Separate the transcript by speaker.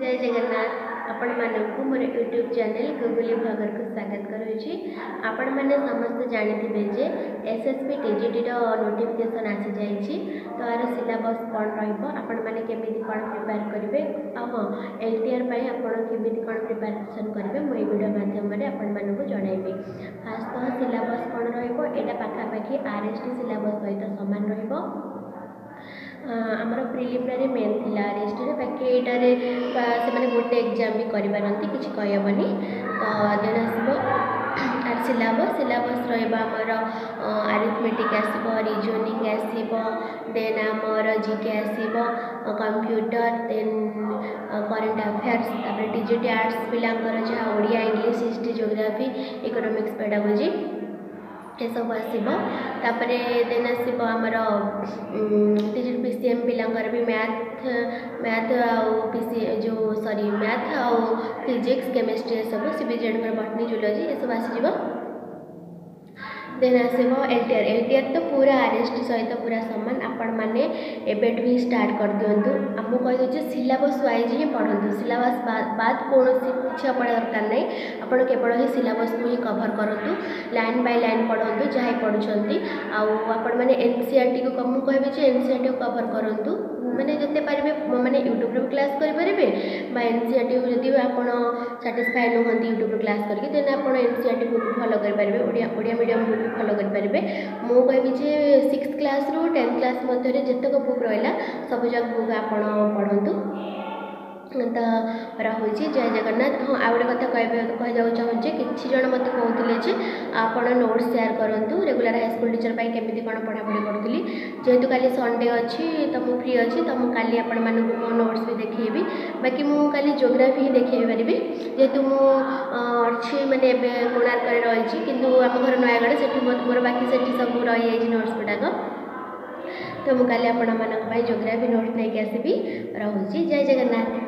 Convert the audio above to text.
Speaker 1: जय जगन्नाथ आपण मानक मोर यूट्यूब चैनल गुगली ब्लॉगर को स्वागत करुच्ची। आपण मैंने समस्त जानी जे एसएसपी टीजीटी नोटिफिकेशन आसी जाइए तो यार सिलेबस कौन रही मैंने केमी कौन प्रिपेयर करेंगे हाँ एलटीआर केमी कौन प्रिपेरेसन करेंगे मुझे वीडियो मध्यम आपण मानक जनइबी। फास्ट तो सिलेबस कौन रहा पाखापाखि आरएसटी सिलेबस सहित सामान रहा आमर प्रिलिमिनारी मेन थिला आरएसटी बाकी यहाँ से गोटे एग्जाम भी करें किसी कहबनी तो देन आस सिलेबस रमर आरिथमेटिक आसब रिजनिंग आसब देन आमर जीके आसब कंप्यूटर देन करंट अफेयर्स तापर टीजीटी आर्ट्स पिलांकर जहाँ Odia English history geography economics pedagogy ये सब आसपर देन आसब आमर पीसीएम पिलांकर भी मैथ पीसी जो सॉरी मैथ आउ फिजिक्स केमिस्ट्री सब सीबीजेड बटनी जूलॉजी ये सब आसीज देन आसब एलटीआर तो पूरा आरएसटी सहित पूरा सामान आपण मैंने एबेट भी स्टार्ट कर दिंतु आमको कहीदे सिलेबस वाइज ही पढ़ु सिलेबस बाद कौन किसी पढ़ा दरकार नहीं आपड़ केवल ही सिलेबस को ही कवर करूँ लाइन बाय लाइन पढ़ु जहाँ पढ़ुंट आपण मैंने एनसीईआरटी को मुझे कहि एनसीईआरटी को कवर करूँ मैंने जिते पारे मैंने यूट्यूब भी क्लास करेंगे एनसीईआरटी को जब आप साटिस्फाए नुहति यूट्यूब क्लास करके देन आप एनसीईआरटी बुक फॉलो करेंगे ओडिया मीडियम बुक भी फॉलो करेंगे मुझे कहि 6th क्लास रू 10th क्लास मध्य जितक बुक रहा सब जग बुक आप पढ़ु तो रही जय जगन्नाथ। हाँ आ गए कथा कह चाहूँचे किसी जन मत कहते आप नोट्स शेयर करूँ रेगुलर हाईस्कल टीचर केमी कौन पढ़ापढ़ी करी जेहेतु काली संडे अच्छी तो मुझे फ्री अच्छी तो मुझे काली आपण मो नोट्स भी देखी बाकी मुझे काली ज्योग्राफी ही देखी पारि जेहेतु मुझे मैंने कोणार्क रही किंतु आम घर नयागढ़ से मोर बाकी से सब रही नोट्स गुड़ाक तो मुझे काली आपण ज्योग्राफी नोट्स नहीं आसबि रही जय जगन्नाथ।